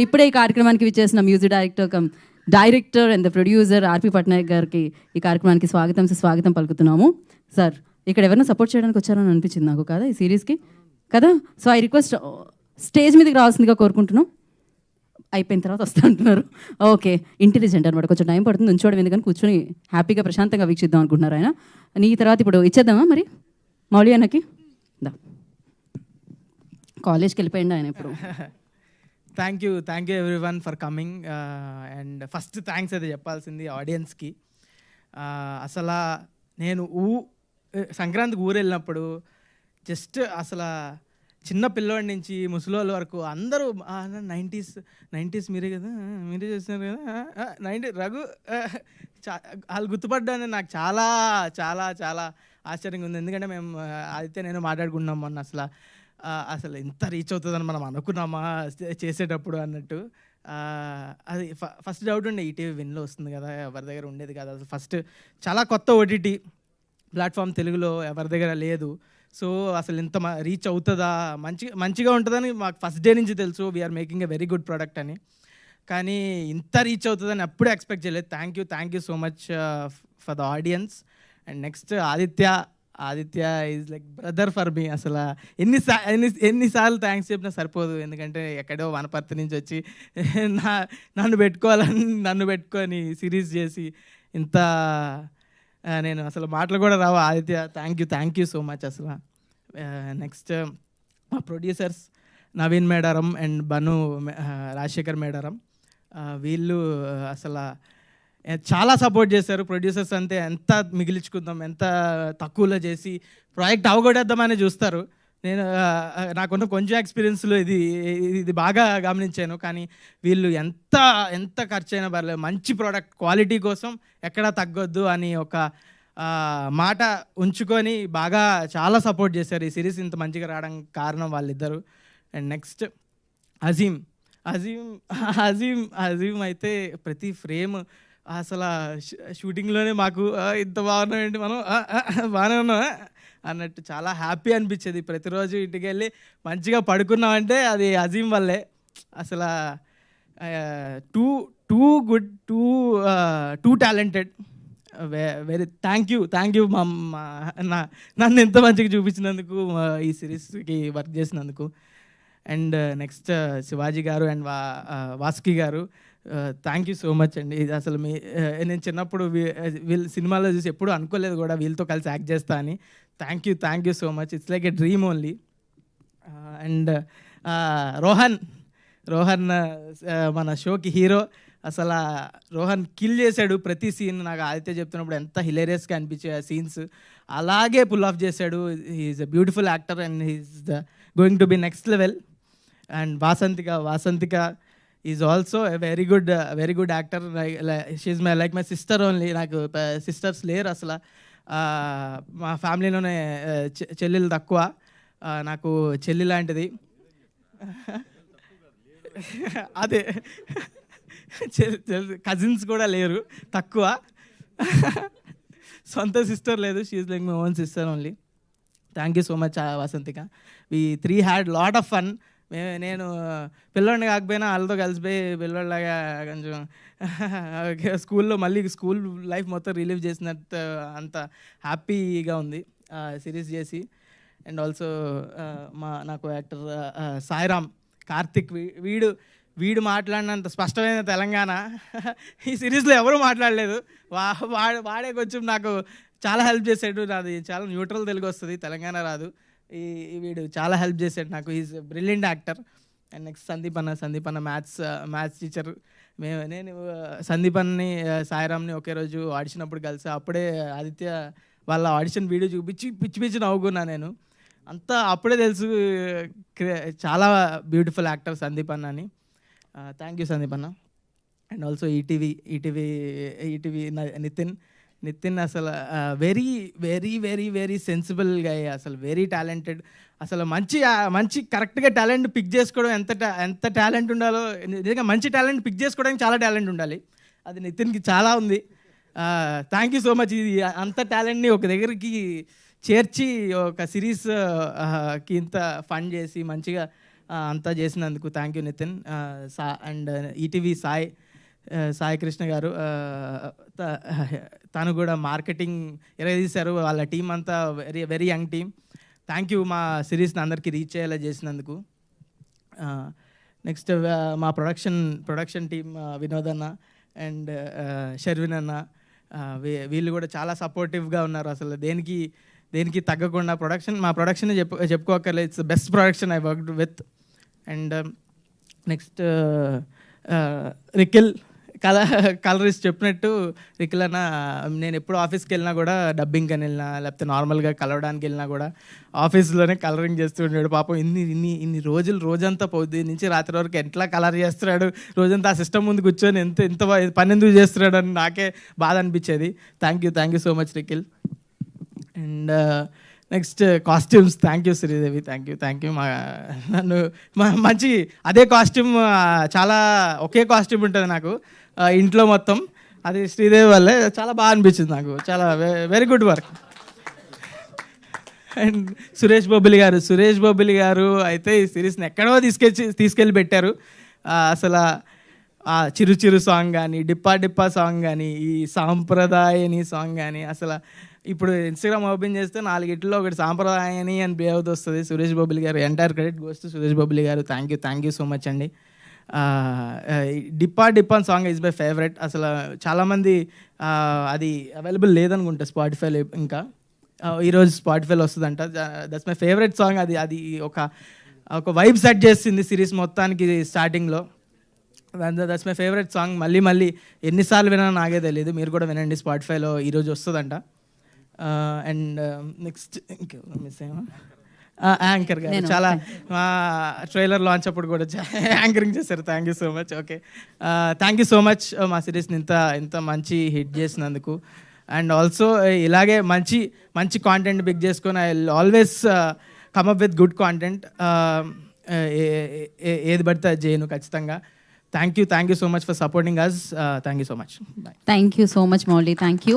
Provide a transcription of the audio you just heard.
ఇప్పుడే ఈ కార్యక్రమానికి విచ్చేసిన music director and the producer RP Patnaik గారికి ఈ కార్యక్రమానికి స్వాగతం పలుకుతున్నాము. సార్ ఇక్కడ ఎవరైనా సపోర్ట్ చేయడానికి వచ్చారని అనిపించింది నాకు కదా ఈ సిరీస్కి కదా. సో ఐ రిక్వెస్ట్ స్టేజ్ మీదకి రావాల్సిందిగా కోరుకుంటున్నాం. అయిపోయిన తర్వాత వస్తూ అంటున్నారు. ఓకే, ఇంటెలిజెంట్ అనమాట, కొంచెం టైం పడుతుంది ఉంచోవడం, ఎందుకని కూర్చొని హ్యాపీగా ప్రశాంతంగా వీక్షిద్దాం అనుకుంటున్నారు ఆయన. నీ తర్వాత ఇప్పుడు ఇచ్చేద్దామా మరి మౌలి అన్నకి? కాలేజ్కి వెళ్ళిపోయింది ఆయన ఇప్పుడు. Thank you everyone for coming. And first thanks అయితే చెప్పాల్సింది ఆడియన్స్కి. అసలు నేను సంక్రాంతికి ఊరు వెళ్ళినప్పుడు జస్ట్ అసలు చిన్న పిల్లవాడి నుంచి ముసలోళ్ళ వరకు అందరూ 90s మీరే కదా, మీరే చేస్తున్నారు కదా, 90 రఘు వాళ్ళు గుర్తుపడ్డాను. నాకు చాలా చాలా చాలా ఆశ్చర్యంగా ఉంది. ఎందుకంటే మేము ఆదిత్య నేను మాట్లాడుకున్నాం మొన్న. అసలు ఎంత రీచ్ అవుతుందని మనం అనుకున్నామా చేసేటప్పుడు అన్నట్టు. అది ఫస్ట్ డౌట్ ఉండే, ఈటీవీ విన్లో వస్తుంది కదా, ఎవరి దగ్గర ఉండేది కదా. అసలు ఫస్ట్ చాలా కొత్త ఓటీటీ ప్లాట్ఫామ్ తెలుగులో ఎవరి దగ్గర లేదు. సో అసలు ఇంత రీచ్ అవుతుందా, మంచిగా ఉంటుందని మాకు ఫస్ట్ డే నుంచి తెలుసు. We're making a very good product అని. కానీ ఇంత రీచ్ అవుతుందని అప్పుడే ఎక్స్పెక్ట్ చేయలేదు. Thank you so much for the audience. And next Aditya is like brother for me. అసలు ఎన్నిసార్లు థ్యాంక్స్ చెప్పినా సరిపోదు. ఎందుకంటే ఎక్కడో వనపర్తి నుంచి వచ్చి నన్ను పెట్టుకొని సిరీస్ చేసి ఇంత నేను అసలు మాటలు కూడా రావు. Aditya thank you so much అసలు. నెక్స్ట్ మా ప్రొడ్యూసర్స్ నవీన్ మేడారం అండ్ బను రాజశేఖర్ మేడారం, వీళ్ళు అసలు చాలా సపోర్ట్ చేశారు. ప్రొడ్యూసర్స్ అంతే ఎంత మిగిలించుకుందాం, ఎంత తక్కువలో చేసి ప్రాజెక్ట్ అవగొడేద్దామని చూస్తారు. నాకున్న కొంచెం ఎక్స్పీరియన్స్లో ఇది బాగా గమనించాను. కానీ వీళ్ళు ఎంత ఖర్చు అయినా పర్లేదు, మంచి ప్రోడక్ట్ క్వాలిటీ కోసం ఎక్కడా తగ్గొద్దు అని ఒక మాట ఉంచుకొని బాగా చాలా సపోర్ట్ చేశారు. ఈ సిరీస్ ఇంత మంచిగా రావడానికి కారణం వాళ్ళిద్దరు. అండ్ నెక్స్ట్ అజీమ్ అయితే ప్రతి ఫ్రేమ్ అసలు షూటింగ్లోనే మాకు ఇంత బాగున్నామండి, మనం బాగానే ఉన్నాం అన్నట్టు చాలా హ్యాపీ అనిపించేది. ప్రతిరోజు ఇంటికి వెళ్ళి మంచిగా పడుకున్నామంటే అది అజీమ్ వల్లే. అసలు too good, two talented. Very thank you నన్ను ఎంత మంచిగా చూపించినందుకు, ఈ సిరీస్కి వర్క్ చేసినందుకు. అండ్ నెక్స్ట్ శివాజీ గారు అండ్ వాసుకి గారు, థ్యాంక్ యూ సో మచ్ అండి. ఇది అసలు నేను చిన్నప్పుడు వీళ్ళ సినిమాలో చూసి ఎప్పుడు అనుకోలేదు కూడా వీళ్ళతో కలిసి యాక్ట్ చేస్తా అని. Thank you so much. It's like a dream only. And Rohan మన షోకి హీరో. అసలు రోహన్ కిల్ చేశాడు ప్రతి సీన్. నాకు ఆదిత్య చెప్తున్నప్పుడు ఎంత హిలేరియస్గా అనిపించే ఆ సీన్స్ అలాగే పుల్ ఆఫ్ చేశాడు. He's a beautiful actor and he's going to be next level. And Vasanthika is also a very good actor. She's like my sister only. నాకు సిస్టర్స్ లేరు అసలు. మా ఫ్యామిలీలోనే చెల్లెలు తక్కువ, నాకు చెల్లి లాంటిది. అదే కజిన్స్ కూడా లేరు, తక్కువ. సొంత సిస్టర్ లేదు. She's like my own sister only. Thank you so much Vasanthika. We 3 had lot of fun. నేను పిల్లోడిని కాకపోయినా వాళ్ళతో కలిసిపోయి పిల్లోడిలాగా కొంచెం స్కూల్లో మళ్ళీ స్కూల్ లైఫ్ మొత్తం రిలీవ్ చేసినట్టు అంత హ్యాపీగా ఉంది సిరీస్ చేసి. అండ్ ఆల్సో నాకు యాక్టర్ సాయిరామ్ కార్తిక్, వీడు మాట్లాడినంత స్పష్టమైన తెలంగాణ ఈ సిరీస్లో ఎవరు మాట్లాడలేదు. వాడే కొంచెం నాకు చాలా హెల్ప్ చేశాడు. నాది చాలా న్యూట్రల్ తెలుగు వస్తుంది, తెలంగాణ రాదు. వీడు చాలా హెల్ప్ చేశాడు నాకు. Is brilliant actor. And next Sandeep అన్న మ్యాథ్స్ టీచర్. నేను సందీప్ సాయిరామ్ని ఒకే రోజు ఆడిషన్ అప్పుడు కలిసి అప్పుడే ఆదిత్య వాళ్ళ ఆడిషన్ వీడియో చూపించి పిచ్చి నవ్వుకున్నా నేను. అంతా అప్పుడే తెలుసు చాలా బ్యూటిఫుల్ యాక్టర్ సందీప్ అన్న అని. థ్యాంక్ యూ సందీప్ అన్న. అండ్ ఆల్సో ఈటీవీ నితిన్ అసలు వెరీ సెన్సిబుల్ గా, అసలు వెరీ టాలెంటెడ్. అసలు మంచి కరెక్ట్గా టాలెంట్ పిక్ చేసుకోవడం ఎంత టాలెంట్ ఉండాలో, నిజంగా మంచి టాలెంట్ పిక్ చేసుకోవడానికి చాలా టాలెంట్ ఉండాలి. అది నితిన్కి చాలా ఉంది. Thank you so much. ఇది అంత టాలెంట్ని ఒక దగ్గరికి చేర్చి ఒక సిరీస్కి ఇంత ఫండ్ చేసి మంచిగా అంతా చేసినందుకు thank you Nithin. And ETV Sai Krishna garu, తను కూడా మార్కెటింగ్ ఎరగదీశారు. వాళ్ళ టీం అంతా very very young team. Thank you మా సిరీస్ని అందరికీ రీచ్ అయ్యేలా చేసినందుకు. నెక్స్ట్ మా ప్రొడక్షన్ టీం వినోద్ అన్న అండ్ షర్విన్ అన్న, వీళ్ళు కూడా చాలా సపోర్టివ్గా ఉన్నారు. అసలు దేనికి తగ్గకుండా మా ప్రొడక్షన్ చెప్పుకోకర్లేదు. It's best production I worked with. And next Rikil colourist చెప్పినట్టు, రికిల్ అన్న నేను ఎప్పుడు ఆఫీస్కి వెళ్ళినా కూడా, డబ్బింగ్ అని వెళ్ళినా లేకపోతే నార్మల్గా కలవడానికి వెళ్ళినా కూడా ఆఫీస్లోనే కలరింగ్ చేస్తూ ఉండేవాడు. పాపం ఇన్ని రోజంతా పొద్దు నుంచి రాత్రి వరకు ఎట్లా కలర్ చేస్తున్నాడు, రోజంతా ఆ సిస్టమ్ ముందు కూర్చొని ఎంత పని ఎందుకు చేస్తున్నాడు అని నాకే బాధ అనిపించేది. Thank you so much రికిల్. And next costumes, thank you Sridevi, thank you. నన్ను మంచి అదే కాస్ట్యూమ్, చాలా ఒకే కాస్ట్యూమ్ ఉంటుంది నాకు ఇంట్లో మొత్తం, అది శ్రీదేవి వల్లే చాలా బాగా అనిపించింది నాకు. చాలా very good work. And Suresh Bobbili గారు అయితే ఈ సిరీస్ని ఎక్కడో తీసుకెళ్ళి పెట్టారు. అసలు ఆ చిరు సాంగ్ కానీ, డిప్పా సాంగ్ కానీ, ఈ సాంప్రదాయని సాంగ్ కానీ, అసలు ఇప్పుడు ఇన్స్టాగ్రామ్ ఓపెన్ చేస్తే 4 గిట్లో ఒకటి సాంప్రదాయని అని పే అవుతూ వస్తుంది. సురేష్ బొబ్బిలి గారు, entire credit goes to Suresh Bobbili గారు. థ్యాంక్ యూ సో మచ్ అండి. డిప్పా అని సాంగ్ ఈజ్ మై ఫేవరెట్. అసలు చాలామంది అది అవైలబుల్ లేదనుకుంటా స్పాటిఫైలో, ఇంకా ఈరోజు స్పాటిఫైలో వస్తుందంట. That's my favourite song. అది ఒక వైబ్ సెట్ చేసింది సిరీస్ మొత్తానికి స్టార్టింగ్లో. That's my favourite song. మళ్ళీ ఎన్నిసార్లు వినా నాకే తెలియదు. మీరు కూడా వినండి, స్పాటిఫైలో ఈరోజు వస్తుందంట. అండ్ నెక్స్ట్ ఇంకెవరు మిస్ అయ్యా, యాంకర్ గారు చాలా మా ట్రైలర్ లాంచ్ అప్పుడు కూడా యాంకరింగ్ చేశారు. Thank you so much. Okay, thank you so much మా సిరీస్ని ఇంత మంచి హిట్ చేసినందుకు. అండ్ ఆల్సో ఇలాగే మంచి కాంటెంట్ పిక్ చేసుకొని I will always come up with good content. ఏది పడితే అది చేయను ఖచ్చితంగా. Thank you so much for supporting us. Thank you so much. Thank you so much Mouli. Thank you.